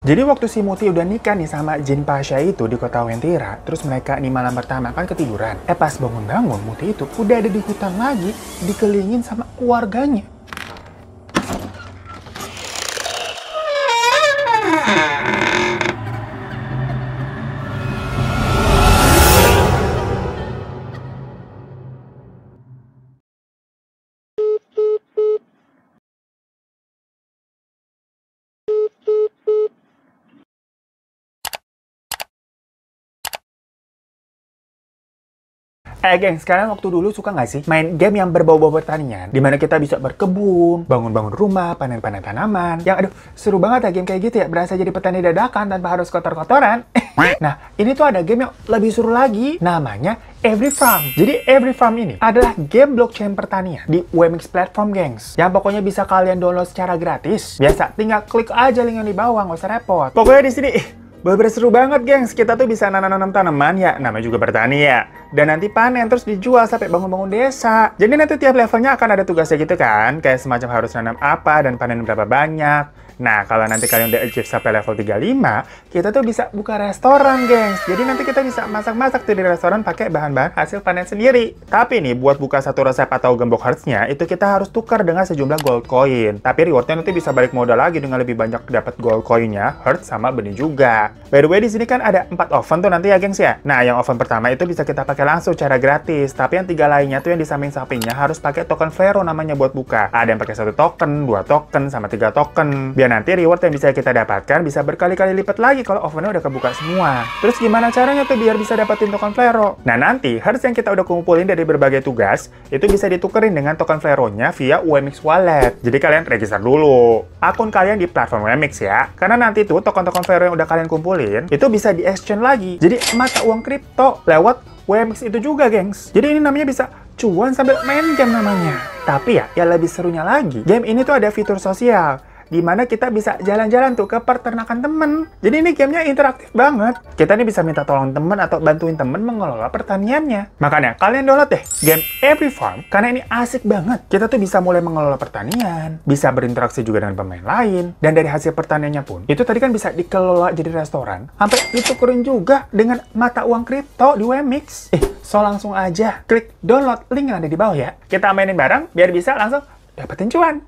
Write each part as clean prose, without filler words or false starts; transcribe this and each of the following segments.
Jadi waktu si Muti udah nikah nih sama Jin Pasha itu di kota Wentira, terus mereka nih malam pertama kan ketiduran. Pas bangun-bangun, Muti itu udah ada di hutan lagi, dikelilingin sama keluarganya. Gengs, sekarang waktu dulu suka nggak sih main game yang berbau-bau pertanian? Dimana kita bisa berkebun, bangun-bangun rumah, panen-panen tanaman. Yang aduh, seru banget ya game kayak gitu ya. Berasa jadi petani dadakan tanpa harus kotor-kotoran. Nah, ini tuh ada game yang lebih seru lagi. Namanya Every Farm. Jadi Every Farm ini adalah game blockchain pertanian di WMX platform, gengs. Yang pokoknya bisa kalian download secara gratis. Biasa, tinggal klik aja link yang di bawah, nggak usah repot. Pokoknya di sini bener-bener seru banget, gengs. Kita tuh bisa nanam-nanam tanaman ya, namanya juga bertani ya. Dan nanti panen, terus dijual sampai bangun-bangun desa. Jadi nanti tiap levelnya akan ada tugasnya gitu kan. Kayak semacam harus nanam apa dan panen berapa banyak. Nah, kalau nanti kalian udah achieve sampai level 35, kita tuh bisa buka restoran, gengs. Jadi nanti kita bisa masak-masak tuh di restoran pakai bahan-bahan hasil panen sendiri. Tapi nih, buat buka satu resep atau gembok hearts-nya, itu kita harus tukar dengan sejumlah gold coin. Tapi rewardnya nanti bisa balik modal lagi dengan lebih banyak dapat gold coin-nya, hearts sama benih juga. By the way, di sini kan ada 4 oven tuh nanti ya, gengs ya. Nah, yang oven pertama itu bisa kita pakai langsung cara gratis. Tapi yang 3 lainnya tuh yang di samping-sampingnya harus pakai token Vero namanya buat buka. Ada yang pakai 1 token, 2 token, sama 3 token. Biar nanti reward yang bisa kita dapatkan bisa berkali-kali lipat lagi kalau ovennya udah kebuka semua. Terus gimana caranya tuh biar bisa dapetin token Vero? Nah, nanti hearts yang kita udah kumpulin dari berbagai tugas itu bisa ditukerin dengan token Vero-nya via WMX Wallet. Jadi kalian register dulu akun kalian di platform WMX ya. Karena nanti tuh token-token Vero yang udah kalian kumpulin itu bisa di-exchange lagi. Jadi mata uang kripto lewat WMX itu juga, gengs. Jadi ini namanya bisa cuan sambil main game namanya. Tapi ya, yang lebih serunya lagi, game ini tuh ada fitur sosial, di mana kita bisa jalan-jalan tuh ke peternakan temen. Jadi ini gamenya interaktif banget. Kita nih bisa minta tolong temen atau bantuin temen mengelola pertaniannya. Makanya kalian download deh game Every Farm, karena ini asik banget. Kita tuh bisa mulai mengelola pertanian, bisa berinteraksi juga dengan pemain lain, dan dari hasil pertaniannya pun, itu tadi kan bisa dikelola jadi restoran, sampai ditukerin juga dengan mata uang kripto di WMX. So langsung aja klik download link yang ada di bawah ya. Kita mainin bareng biar bisa langsung dapetin cuan.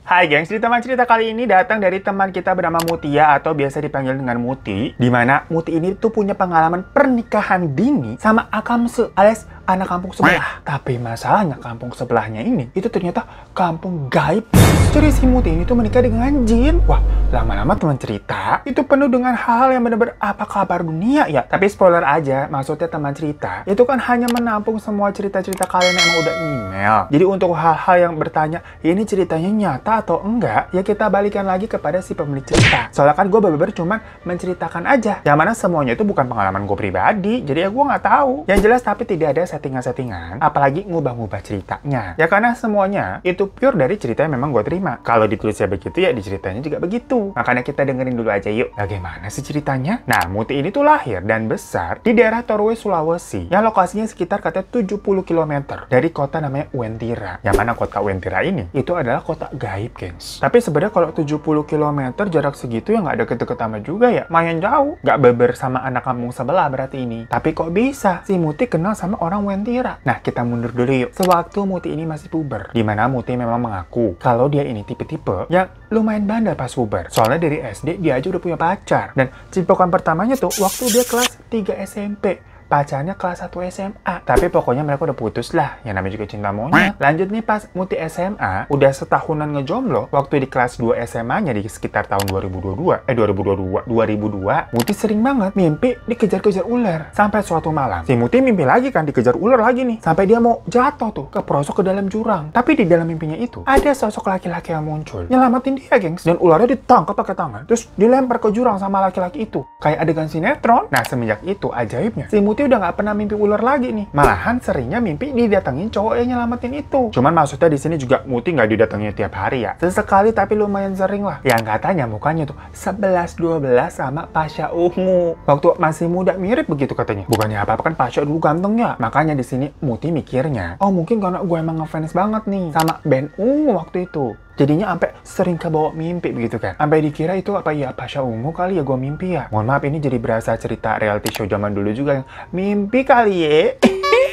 Hai gengs, cerita kali ini datang dari teman kita bernama Mutia atau biasa dipanggil dengan Muti. Dimana Muti ini tuh punya pengalaman pernikahan dini sama Akamse alias anak kampung sebelah. Tapi masalahnya kampung sebelahnya ini itu ternyata kampung gaib. Jadi si Muti ini tuh menikah dengan jin. Wah, lama-lama teman cerita itu penuh dengan hal-hal yang benar-benar apa kabar dunia ya. Tapi spoiler aja, maksudnya teman cerita itu kan hanya menampung semua cerita-cerita kalian yang emang udah email. Jadi untuk hal-hal yang bertanya, ini ceritanya nyata atau enggak, ya kita balikan lagi kepada si pemilik cerita. Soalnya kan gue bener-bener cuman menceritakan aja. Yang mana semuanya itu bukan pengalaman gue pribadi, jadi ya gue nggak tahu. Yang jelas tapi tidak ada settingan-settingan, apalagi ngubah-ngubah ceritanya. Ya karena semuanya itu pure dari cerita yang memang gue terima. Kalau ditulisnya begitu ya di ceritanya juga begitu. Makanya kita dengerin dulu aja yuk. Bagaimana sih ceritanya? Nah, Muti ini tuh lahir dan besar di daerah Torwe, Sulawesi. Yang lokasinya sekitar katanya 70 km dari kota namanya Wentira. Yang mana kota Wentira ini itu adalah kota gaib, gengs. Tapi sebenarnya kalau 70 km jarak segitu ya nggak ada deket-deket amat juga ya. Lumayan jauh. Nggak beber sama anak kampung sebelah berarti ini. Tapi kok bisa si Muti kenal sama orang Wentira? Nah, kita mundur dulu yuk. Sewaktu Muti ini masih puber, dimana Muti memang mengaku kalau dia ini tipe-tipe yang lumayan bandel pas puber. Soalnya dari SD dia aja udah punya pacar. Dan cipokan pertamanya tuh waktu dia kelas 3 SMP. Pacarnya kelas 1 SMA. Tapi pokoknya mereka udah putus lah. Yang namanya juga cinta monyet. Lanjut nih pas Muti SMA, udah setahunan ngejomblo. Waktu di kelas 2 SMA-nya di sekitar tahun 2002. 2002. Muti sering banget mimpi dikejar-kejar ular. Sampai suatu malam, si Muti mimpi lagi kan dikejar ular lagi nih. Sampai dia mau jatuh tuh, keprosok ke dalam jurang. Tapi di dalam mimpinya itu, ada sosok laki-laki yang muncul. Nyelamatin dia, gengs. Dan ularnya ditangkap pakai tangan. Terus dilempar ke jurang sama laki-laki itu. Kayak adegan sinetron. Nah, semenjak itu, ajaibnya, si Muti udah nggak pernah mimpi ular lagi nih. Malahan seringnya mimpi didatengin cowok yang nyelamatin itu. Cuman maksudnya di sini juga Muti nggak didatengin tiap hari ya. Sesekali tapi lumayan sering lah. Yang katanya mukanya tuh 11-12 sama Pasha Ungu. Waktu masih muda mirip begitu katanya. Bukannya apa-apa kan Pasha dulu ganteng ya. Makanya di sini Muti mikirnya, oh mungkin karena gue emang ngefans banget nih sama band Ungu waktu itu. jadinya sampai sering kebawa mimpi begitu kan. Sampai dikira itu apa ya, Pasha Ungu kali ya gua mimpi ya. Mohon maaf, ini jadi berasa cerita reality show zaman dulu juga yang mimpi kali ya.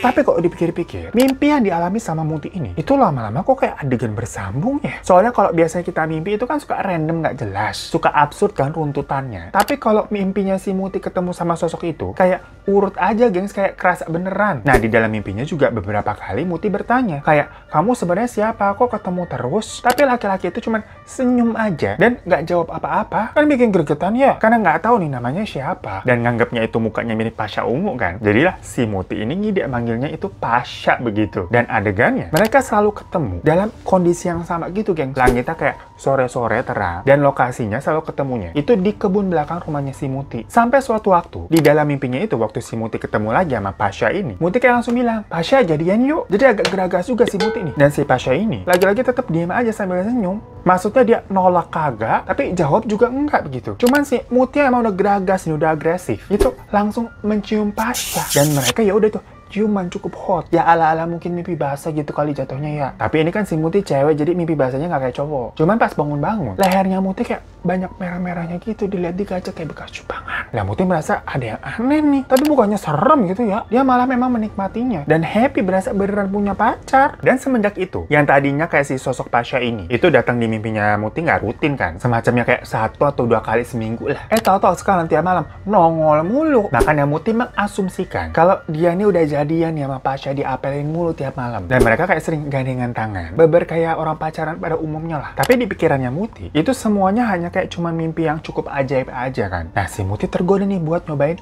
Tapi kok dipikir-pikir, mimpi yang dialami sama Muti ini, itu lama-lama kok kayak adegan bersambung ya? Soalnya kalau biasanya kita mimpi itu kan suka random nggak jelas, suka absurd kan runtutannya. Tapi kalau mimpinya si Muti ketemu sama sosok itu, kayak urut aja gengs, kayak kerasa beneran. Nah, di dalam mimpinya juga beberapa kali Muti bertanya, kayak, kamu sebenarnya siapa? Kok ketemu terus? Tapi laki-laki itu cuman senyum aja, dan nggak jawab apa-apa. Kan bikin gregetan ya, karena nggak tahu nih namanya siapa. Dan nganggapnya itu mukanya mirip Pasha Ungu kan. Jadilah si Muti ini ngide manggilnya itu Pasha begitu. Dan adegannya mereka selalu ketemu dalam kondisi yang sama gitu geng. Langitnya kayak sore-sore terang dan lokasinya selalu ketemunya itu di kebun belakang rumahnya si Muti. Sampai suatu waktu di dalam mimpinya itu, waktu si Muti ketemu lagi sama Pasha ini, Muti kayak langsung bilang, Pasha jadian yuk. Jadi agak geragas juga si Muti nih. Dan si Pasha ini lagi-lagi tetap diam aja sambil senyum. Maksudnya dia nolak kagak, tapi jawab juga enggak begitu. Cuman si Muti emang udah geragas nih, udah agresif. Itu langsung mencium Pasha. Dan mereka ya udah tuh ciuman cukup hot. Ya ala-ala mungkin mimpi basah gitu kali jatuhnya ya. Tapi ini kan si Muti cewek, jadi mimpi basahnya nggak kayak cowok. Cuman pas bangun-bangun, lehernya Muti kayak banyak merah-merahnya gitu. Dilihat di kaca kayak bekas cupangan. Lah Muti merasa ada yang aneh nih. Tapi bukannya serem gitu ya. Dia malah memang menikmatinya. Dan happy, berasa beneran punya pacar. Dan semenjak itu, yang tadinya kayak si sosok Pasha ini, itu datang di mimpinya Muti nggak rutin kan. Semacamnya kayak 1 atau 2 kali seminggu lah. Tahu-tahu sekarang tiap malam nongol mulu. Bahkan yang Muti mengasumsikan kalau dia ini udah jadian ya sama Pasha, diapelin mulu tiap malam. Dan mereka kayak sering gandengan tangan. Beber kayak orang pacaran pada umumnya lah. Tapi di pikirannya Muti, itu semuanya hanya kayak cuma mimpi yang cukup ajaib aja kan. Nah, si Muti tergoda nih buat nyobain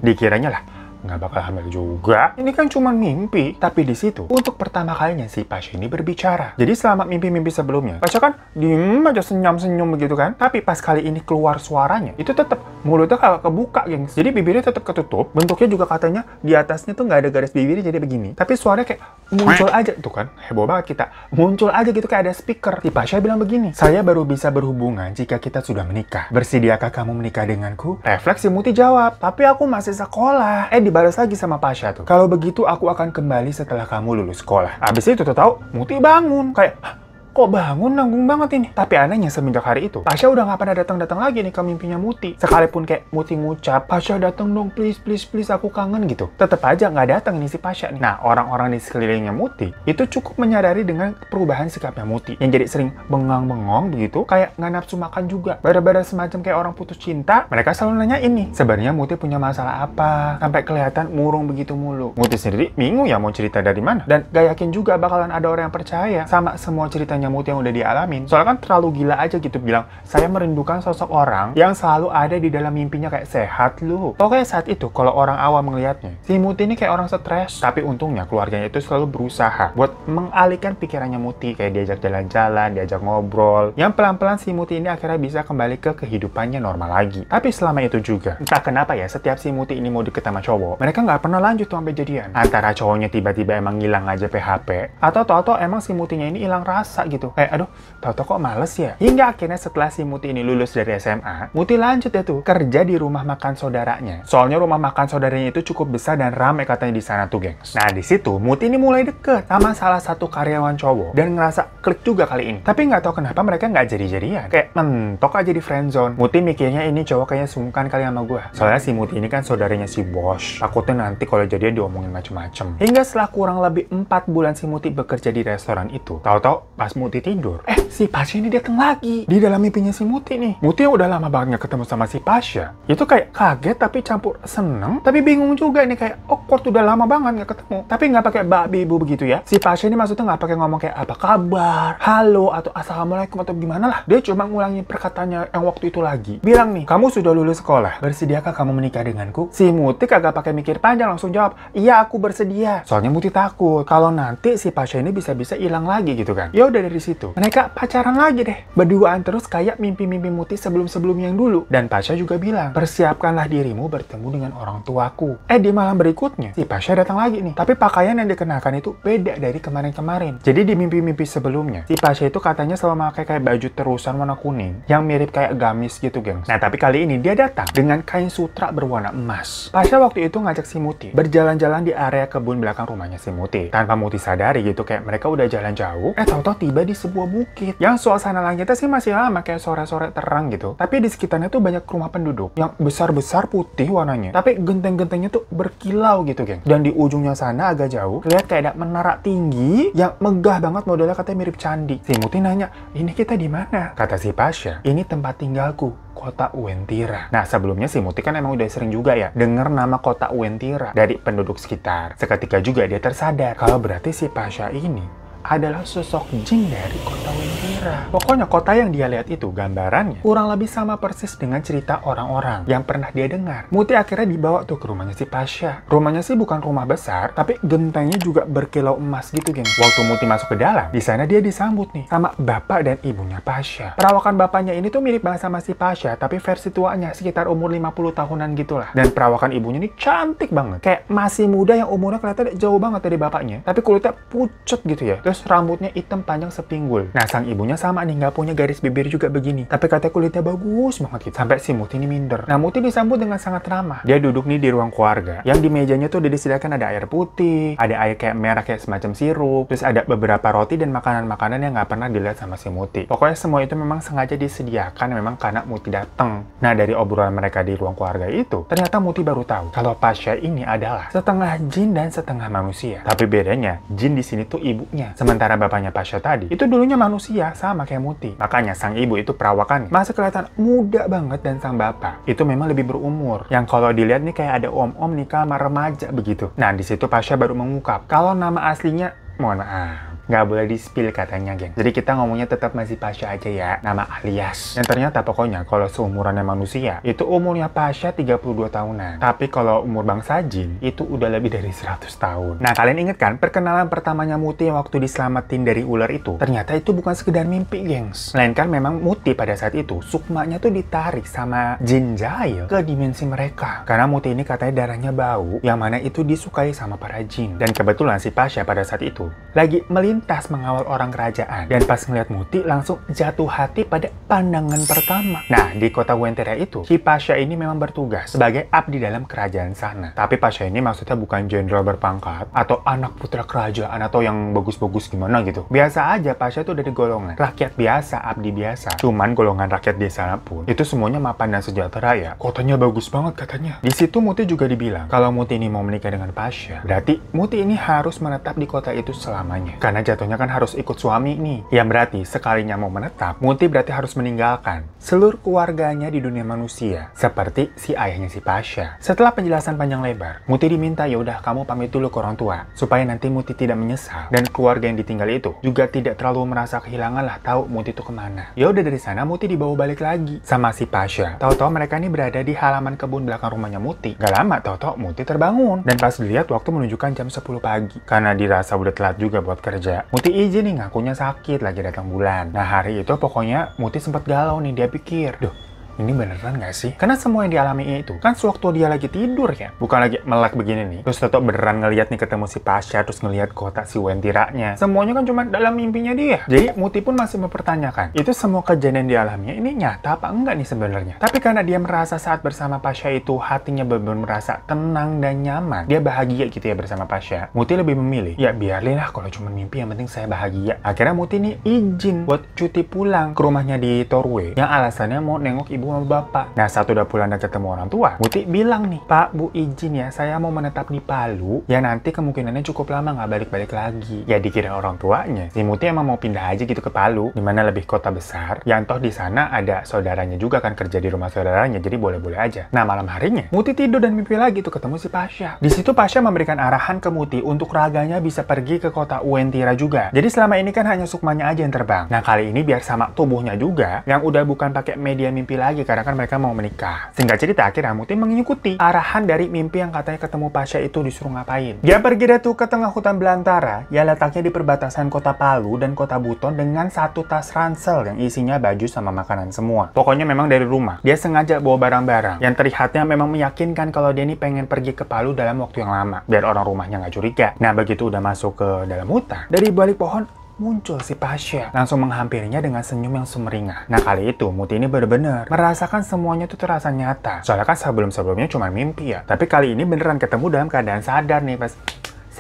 dikiranya lah nggak bakal hamil juga. Ini kan cuma mimpi. Tapi di situ, untuk pertama kalinya si Pasha ini berbicara. Jadi selama mimpi-mimpi sebelumnya, Pasha kan diem aja senyum-senyum begitu kan. Tapi pas kali ini keluar suaranya, itu tetap mulutnya kagak kebuka, gengs. Jadi bibirnya tetap ketutup. Bentuknya juga katanya di atasnya tuh nggak ada garis bibirnya, jadi begini. Tapi suaranya kayak muncul aja. Tuh kan, heboh banget kita. Muncul aja gitu kayak ada speaker. Si Pasha bilang begini, saya baru bisa berhubungan jika kita sudah menikah. Bersediakah kamu menikah denganku? Refleks si Muti jawab, tapi aku masih sekolah. Dibalas lagi sama Pasha tuh, kalau begitu aku akan kembali setelah kamu lulus sekolah. Abis itu tuh tahu, Muti bangun kayak, kok bangun, nanggung banget ini. Tapi anehnya semenjak hari itu, Pasha udah nggak pernah datang-datang lagi nih ke mimpinya Muti. Sekalipun kayak Muti ngucap, Pasha datang dong, please, please, please, aku kangen gitu. Tetep aja nggak datang nih si Pasha nih. Nah, orang-orang di sekelilingnya Muti itu cukup menyadari dengan perubahan sikapnya Muti, yang jadi sering bengang-bengong begitu, kayak nggak nafsu makan juga. Bara-bara semacam kayak orang putus cinta. Mereka selalu nanya ini, sebenarnya Muti punya masalah apa? Sampai kelihatan murung begitu mulu. Muti sendiri bingung ya mau cerita dari mana. Dan gak yakin juga bakalan ada orang yang percaya sama semua ceritanya Muti yang udah dialamin. Soalnya kan terlalu gila aja gitu bilang, saya merindukan sosok orang yang selalu ada di dalam mimpinya kayak sehat lu. Pokoknya saat itu kalau orang awam melihatnya, si Muti ini kayak orang stres. Tapi untungnya keluarganya itu selalu berusaha buat mengalihkan pikirannya Muti, kayak diajak jalan-jalan, diajak ngobrol. Yang pelan-pelan si Muti ini akhirnya bisa kembali ke kehidupannya normal lagi. Tapi selama itu juga, entah kenapa ya, setiap si Muti ini mau deket sama cowok, mereka nggak pernah lanjut tuh sampai jadian. Antara cowoknya tiba-tiba emang ngilang aja PHP, atau tau-tau emang si Mutinya ini hilang rasa gitu. Aduh, tau-tau kok males ya. Hingga akhirnya setelah si Muti ini lulus dari SMA, Muti lanjut ya tuh kerja di rumah makan saudaranya. Soalnya rumah makan saudaranya itu cukup besar dan ramai katanya di sana tuh, gengs. Nah, di situ Muti ini mulai deket sama salah satu karyawan cowok dan ngerasa klik juga kali ini. Tapi nggak tahu kenapa mereka nggak jadi-jadian. Kayak mentok aja di friendzone. Muti mikirnya ini cowok kayaknya sungkan kali sama gue. Soalnya si Muti ini kan saudaranya si bos. Takutnya nanti kalau jadian diomongin macem-macem. Hingga setelah kurang lebih 4 bulan si Muti bekerja di restoran itu, tahu-tahu pas Muti tidur, si Pasha ini datang lagi di dalam mimpinya si Muti nih. Muti yang udah lama banget gak ketemu sama si Pasha, itu kayak kaget tapi campur seneng, tapi bingung juga nih, kayak awkward, udah lama banget gak ketemu. Tapi nggak pakai babi ibu begitu ya. Si Pasha ini maksudnya nggak pakai ngomong kayak apa kabar, halo, atau assalamualaikum atau gimana lah. Dia cuma ngulangi perkataannya yang waktu itu lagi. Bilang nih, kamu sudah lulus sekolah, bersediakah kamu menikah denganku? Si Muti kagak pakai mikir panjang, langsung jawab, iya aku bersedia. Soalnya Muti takut kalau nanti si Pasha ini bisa-bisa hilang lagi gitu kan. Ya udah, dari situ mereka pacaran lagi deh, berduaan terus kayak mimpi-mimpi Muti sebelum-sebelumnya yang dulu. Dan Pasha juga bilang, persiapkanlah dirimu bertemu dengan orang tuaku. Di malam berikutnya si Pasha datang lagi nih, tapi pakaian yang dikenakan itu beda dari kemarin-kemarin. Jadi di mimpi-mimpi sebelumnya si Pasha itu katanya selalu pakai kayak baju terusan warna kuning yang mirip kayak gamis gitu, gengs. Nah, tapi kali ini dia datang dengan kain sutra berwarna emas. Pasha waktu itu ngajak si Muti berjalan-jalan di area kebun belakang rumahnya si Muti. Tanpa Muti sadari gitu, kayak mereka udah jalan jauh, tahu-tahu tiba tiba di sebuah bukit yang suasana langitnya sih masih lama kayak sore-sore terang gitu. Tapi di sekitarnya tuh banyak rumah penduduk yang besar-besar putih warnanya. Tapi genteng-gentengnya tuh berkilau gitu, geng. Dan di ujungnya sana agak jauh, lihat kayak ada menara tinggi yang megah banget, modelnya katanya mirip candi. Si Muti nanya, ini kita di mana? Kata si Pasha, ini tempat tinggalku, Kota Uentira. Nah, sebelumnya si Muti kan emang udah sering juga ya dengar nama Kota Uentira dari penduduk sekitar. Seketika juga dia tersadar kalau berarti si Pasha ini adalah sosok jin dari Kota Uentira. Pokoknya kota yang dia lihat itu gambarannya kurang lebih sama persis dengan cerita orang-orang yang pernah dia dengar. Muti akhirnya dibawa tuh ke rumahnya si Pasha. Rumahnya sih bukan rumah besar, tapi gentengnya juga berkilau emas gitu, geng. Waktu Muti masuk ke dalam, di sana dia disambut nih sama bapak dan ibunya Pasha. Perawakan bapaknya ini tuh mirip banget sama si Pasha, tapi versi tuanya sekitar umur 50 tahunan gitulah. Dan perawakan ibunya ini cantik banget. Kayak masih muda yang umurnya kelihatan jauh banget dari bapaknya, tapi kulitnya pucet gitu ya. Terus rambutnya hitam panjang sepinggul. Nah, sang ibunya sama nih, nggak punya garis bibir juga begini. Tapi katanya kulitnya bagus banget gitu. Sampai si Muti ini minder. Nah, Muti disambut dengan sangat ramah. Dia duduk nih di ruang keluarga. Yang di mejanya tuh udah disediakan ada air putih, ada air kayak merah kayak semacam sirup, terus ada beberapa roti dan makanan-makanan yang nggak pernah dilihat sama si Muti. Pokoknya semua itu memang sengaja disediakan memang karena Muti datang. Nah, dari obrolan mereka di ruang keluarga itu, ternyata Muti baru tahu kalau Pasha ini adalah setengah jin dan setengah manusia. Tapi bedanya, jin di sini tuh ibunya. Sementara bapaknya Pasha tadi, itu dulunya manusia, sama kayak Muti. Makanya sang ibu itu perawakannya masih kelihatan muda banget dan sang bapak itu memang lebih berumur. Yang kalau dilihat nih kayak ada om-om nikah sama remaja begitu. Nah, di situ Pasha baru mengungkap kalau nama aslinya, mohon maaf, nggak boleh di-spill katanya, geng. Jadi kita ngomongnya tetap masih Pasha aja ya, nama alias. Dan ternyata pokoknya kalau seumurannya manusia, itu umurnya Pasha 32 tahunan. Tapi kalau umur bangsa jin, itu udah lebih dari 100 tahun. Nah, kalian inget kan perkenalan pertamanya Muti yang waktu diselamatin dari ular itu? Ternyata itu bukan sekedar mimpi, gengs. Melainkan memang Muti pada saat itu, sukmanya tuh ditarik sama jin jahil ke dimensi mereka. Karena Muti ini katanya darahnya bau, yang mana itu disukai sama para jin. Dan kebetulan si Pasha pada saat itu lagi melintas mengawal orang kerajaan. Dan pas ngeliat Muti langsung jatuh hati pada pandangan pertama. Nah, di kota Uentira itu, si Pasha ini memang bertugas sebagai abdi dalam kerajaan sana. Tapi Pasha ini maksudnya bukan jenderal berpangkat atau anak putra kerajaan atau yang bagus-bagus gimana gitu. Biasa aja, Pasha itu dari golongan rakyat biasa, abdi biasa. Cuman golongan rakyat di sana pun itu semuanya mapan dan sejahtera ya. Kotanya bagus banget katanya. Di situ Muti juga dibilang kalau Muti ini mau menikah dengan Pasha, berarti Muti ini harus menetap di kota itu selamanya. Karena jatuhnya kan harus ikut suami nih. Yang berarti sekalinya mau menetap, Muti berarti harus meninggalkan seluruh keluarganya di dunia manusia. Seperti si ayahnya si Pasha. Setelah penjelasan panjang lebar, Muti diminta ya udah kamu pamit dulu ke orang tua. Supaya nanti Muti tidak menyesal. Dan keluarga yang ditinggal itu juga tidak terlalu merasa kehilangan lah tahu Muti itu kemana. Ya udah dari sana Muti dibawa balik lagi sama si Pasha. Tahu-tahu mereka ini berada di halaman kebun belakang rumahnya Muti. Gak lama tahu-tahu Muti terbangun. Dan pas dilihat waktu menunjukkan jam 10 pagi. Karena dirasa udah telat juga buat kerja, Muti izin nih ngakunya sakit lagi datang bulan. Nah, hari itu pokoknya Muti sempat galau nih, dia pikir, duh, ini beneran gak sih? Karena semua yang dialami itu kan sewaktu dia lagi tidur ya, bukan lagi melek begini nih. Terus tetap beneran ngeliat nih ketemu si Pasha, terus ngeliat kota si Uentiranya. Semuanya kan cuma dalam mimpinya dia. Jadi Muti pun masih mempertanyakan, itu semua kejadian dialaminya ini nyata apa enggak nih sebenarnya? Tapi karena dia merasa saat bersama Pasha itu hatinya benar-benar merasa tenang dan nyaman, dia bahagia gitu ya bersama Pasha. Muti lebih memilih, ya biarin lah kalau cuma mimpi, yang penting saya bahagia. Akhirnya Muti nih izin buat cuti pulang ke rumahnya di Torway, yang alasannya mau nengok ibu sama bapak. Nah, saat udah pulang dan ketemu orang tua, Muti bilang nih, Pak, Bu, izin ya, saya mau menetap di Palu, ya nanti kemungkinannya cukup lama nggak balik-balik lagi. Ya dikira orang tuanya, si Muti emang mau pindah aja gitu ke Palu, dimana lebih kota besar, yang toh di sana ada saudaranya juga kan kerja di rumah saudaranya, jadi boleh-boleh aja. Nah, malam harinya, Muti tidur dan mimpi lagi tuh ketemu si Pasha. Di situ Pasha memberikan arahan ke Muti untuk raganya bisa pergi ke kota Uentira juga. Jadi selama ini kan hanya sukmanya aja yang terbang. Nah, kali ini biar sama tubuhnya juga, yang udah bukan pakai media mimpi lagi karena kan mereka mau menikah. Singkat cerita, akhirnya Muti mengikuti arahan dari mimpi yang katanya ketemu Pasha itu disuruh ngapain. Dia pergi deh tuh ke tengah hutan belantara, ya letaknya di perbatasan kota Palu dan kota Buton dengan satu tas ransel yang isinya baju sama makanan semua. Pokoknya memang dari rumah. Dia sengaja bawa barang-barang yang terlihatnya memang meyakinkan kalau dia ini pengen pergi ke Palu dalam waktu yang lama, biar orang rumahnya nggak curiga. Nah, begitu udah masuk ke dalam hutan, dari balik pohon muncul si Pasha, langsung menghampirinya dengan senyum yang sumringah. Nah, kali itu Muti ini bener-bener merasakan semuanya tuh terasa nyata. Soalnya kan sebelum-sebelumnya cuma mimpi ya. Tapi kali ini beneran ketemu dalam keadaan sadar nih pas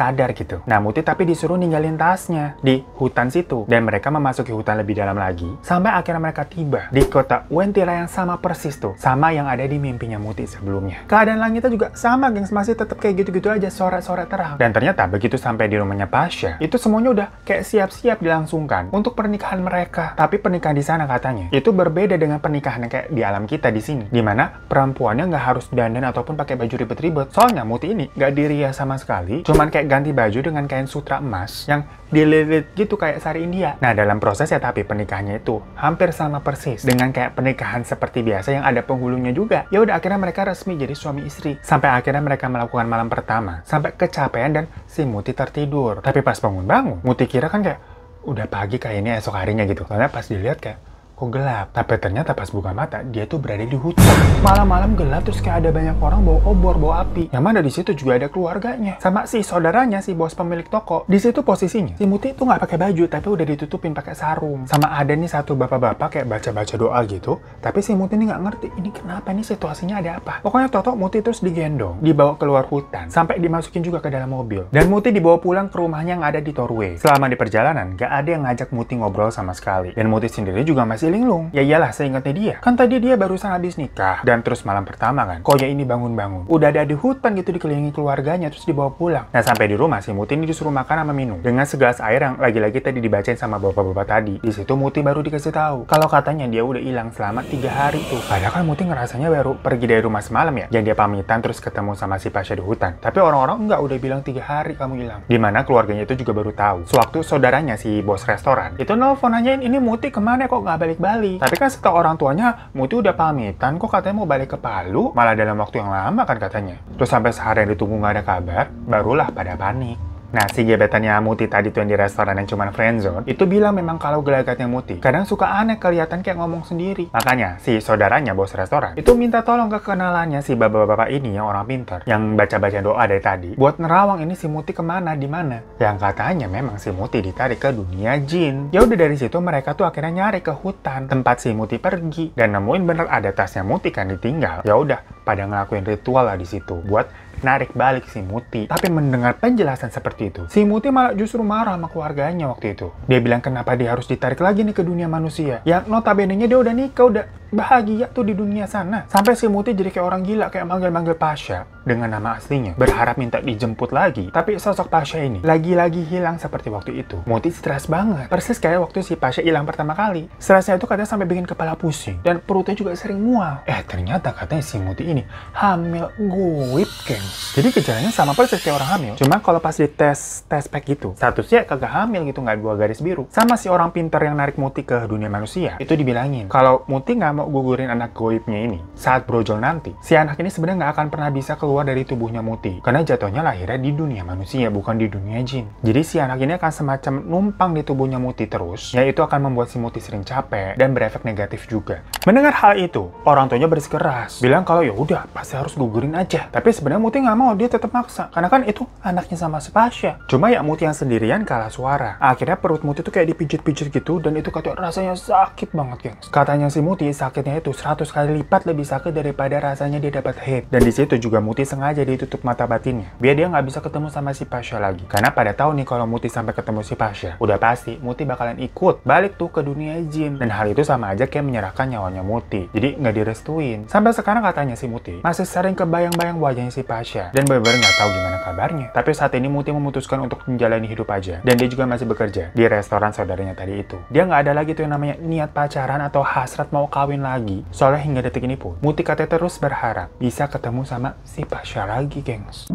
sadar gitu. Nah, Muti tapi disuruh ninggalin tasnya di hutan situ. Dan mereka memasuki hutan lebih dalam lagi. Sampai akhirnya mereka tiba di kota Wentira yang sama persis tuh. Sama yang ada di mimpinya Muti sebelumnya. Keadaan langitnya juga sama, gengs. Masih tetap kayak gitu-gitu aja, sore-sore terang. Dan ternyata begitu sampai di rumahnya Pasha, itu semuanya udah kayak siap-siap dilangsungkan untuk pernikahan mereka. Tapi pernikahan di sana katanya itu berbeda dengan pernikahan yang kayak di alam kita di sini, dimana perempuannya nggak harus dandan ataupun pakai baju ribet-ribet. Soalnya Muti ini nggak dirias sama sekali, cuman kayak ganti baju dengan kain sutra emas yang dililit gitu kayak sari India. Nah, dalam prosesnya tapi pernikahannya itu hampir sama persis dengan kayak pernikahan seperti biasa yang ada penghulunya juga. Ya udah, akhirnya mereka resmi jadi suami istri. Sampai akhirnya mereka melakukan malam pertama sampai kecapean dan si Muti tertidur. Tapi pas bangun-bangun, Muti kira kan kayak udah pagi kayaknya esok harinya gitu. Soalnya pas dilihat kayak kok gelap. Tapi ternyata pas buka mata, dia tuh berada di hutan. Malam-malam gelap, terus kayak ada banyak orang bawa obor, bawa api. Yang mana di situ juga ada keluarganya. Sama si saudaranya, si bos pemilik toko. Di situ posisinya, si Muti tuh nggak pakai baju, tapi udah ditutupin pakai sarung. Sama ada nih satu bapak-bapak kayak baca-baca doa gitu. Tapi si Muti ini nggak ngerti, ini kenapa nih situasinya ada apa. Pokoknya Toto Muti terus digendong, dibawa keluar hutan, sampai dimasukin juga ke dalam mobil. Dan Muti dibawa pulang ke rumahnya yang ada di Torway. Selama di perjalanan, nggak ada yang ngajak Muti ngobrol sama sekali. Dan Muti sendiri juga masih linglung. Ya iyalah, seingatnya dia. Kan tadi dia barusan habis nikah. Dan terus malam pertama kan, kok ya ini bangun-bangun. Udah ada di hutan gitu dikelilingi keluarganya, terus dibawa pulang. Nah, sampai di rumah si Muti ini disuruh makan sama minum. Dengan segelas air yang lagi-lagi tadi dibacain sama bapak-bapak tadi. Di situ Muti baru dikasih tahu kalau katanya dia udah hilang selama 3 hari tuh. Padahal kan Muti ngerasanya baru pergi dari rumah semalam ya. Jadi dia pamitan terus ketemu sama si Pasha di hutan. Tapi orang-orang enggak, udah bilang 3 hari kamu hilang. Dimana keluarganya itu juga baru tahu. Sewaktu saudaranya si bos restoran itu nelfon nanyain ini Muti kemana kok nggak balik-balik. Tapi kan setelah orang tuanya, Muti udah pamitan kok katanya mau balik ke Palu, malah dalam waktu yang lama kan katanya. Terus sampai seharian ditunggu nggak ada kabar, barulah pada panik. Nah, si gebetannya Muti tadi tuh yang di restoran yang cuma friendzone, itu bilang memang kalau gelagatnya Muti kadang suka aneh, kelihatan kayak ngomong sendiri. Makanya, si saudaranya bos restoran itu minta tolong ke kenalannya si bapak-bapak ini yang orang pintar, yang baca-baca doa dari tadi, buat nerawang ini si Muti kemana, di mana. Yang katanya memang si Muti ditarik ke dunia jin. Ya udah, dari situ mereka tuh akhirnya nyari ke hutan tempat si Muti pergi dan nemuin bener ada tasnya Muti kan ditinggal. Ya udah, pada ngelakuin ritual lah di situ buat narik balik si Muti. Tapi mendengar penjelasan seperti itu, si Muti malah justru marah sama keluarganya waktu itu. Dia bilang kenapa dia harus ditarik lagi nih ke dunia manusia. Yang notabene-nya dia udah nikah, udah bahagia tuh di dunia sana. Sampai si Muti jadi kayak orang gila, kayak manggil-manggil Pasha dengan nama aslinya, berharap minta dijemput lagi. Tapi sosok Pasha ini lagi-lagi hilang seperti waktu itu. Muti stres banget, persis kayak waktu si Pasha hilang pertama kali. Stresnya itu katanya sampai bikin kepala pusing dan perutnya juga sering mual. Ternyata katanya si Muti ini hamil goib, geng. Jadi gejalanya sama persis kayak orang hamil. Cuma kalau pas di tes pack gitu, statusnya kagak hamil gitu, nggak 2 garis biru. Sama si orang pintar yang narik Muti ke dunia manusia, itu dibilangin kalau Muti nggak mau gugurin anak goibnya ini saat brojol nanti, si anak ini sebenarnya nggak akan pernah bisa keluar dari tubuhnya Muti. Karena jatuhnya lahirnya di dunia manusia, bukan di dunia jin. Jadi si anak ini akan semacam numpang di tubuhnya Muti terus, yaitu akan membuat si Muti sering capek dan berefek negatif juga. Mendengar hal itu, orang tuanya bersikeras, bilang kalau ya udah pasti harus gugurin aja. Tapi sebenarnya Muti nggak mau, dia tetap maksa. Karena kan itu anaknya sama si Pasha. Cuma ya Muti yang sendirian kalah suara. Akhirnya perut Muti tuh kayak dipijit-pijit gitu, dan itu katanya rasanya sakit banget, gengs. Katanya si Muti sakitnya itu 100 kali lipat lebih sakit daripada rasanya dia dapat head. Dan di situ juga Muti sengaja ditutup mata batinnya, biar dia nggak bisa ketemu sama si Pasha lagi. Karena pada tahu nih kalau Muti sampai ketemu si Pasha, udah pasti Muti bakalan ikut balik tuh ke dunia jin. Dan hal itu sama aja kayak menyerahkan nyawanya Muti. Jadi nggak direstuin. Sampai sekarang katanya si Muti masih sering kebayang-bayang wajahnya si Pasha dan bener-bener nggak tahu gimana kabarnya. Tapi saat ini Muti memutuskan untuk menjalani hidup aja, dan dia juga masih bekerja di restoran saudaranya tadi itu. Dia nggak ada lagi tuh yang namanya niat pacaran atau hasrat mau kawin lagi. Soalnya hingga detik ini pun Muti katanya terus berharap bisa ketemu sama si Pasha lagi, gengs.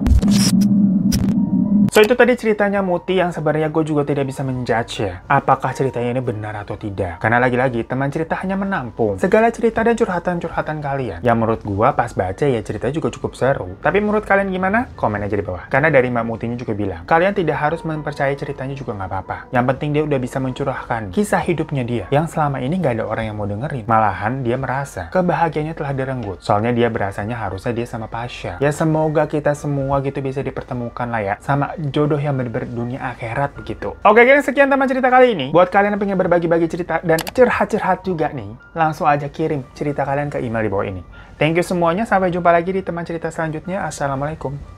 So, itu tadi ceritanya Muti yang sebenarnya gue juga tidak bisa menjudge ya, apakah ceritanya ini benar atau tidak. Karena lagi-lagi teman cerita hanya menampung segala cerita dan curhatan-curhatan kalian. Yang menurut gue pas baca ya ceritanya juga cukup seru. Tapi menurut kalian gimana? Komen aja di bawah. Karena dari Mbak Mutinya juga bilang, kalian tidak harus mempercayai ceritanya juga nggak apa-apa. Yang penting dia udah bisa mencurahkan kisah hidupnya dia, yang selama ini nggak ada orang yang mau dengerin. Malahan dia merasa kebahagiaannya telah direnggut. Soalnya dia berasanya harusnya dia sama Pasha. Ya semoga kita semua gitu bisa dipertemukan lah ya, sama jodoh yang bener-bener dunia akhirat begitu. Oke guys, sekian teman cerita kali ini. Buat kalian yang pengen berbagi-bagi cerita dan curhat-curhat juga nih, langsung aja kirim cerita kalian ke email di bawah ini. Thank you semuanya, sampai jumpa lagi di teman cerita selanjutnya. Assalamualaikum.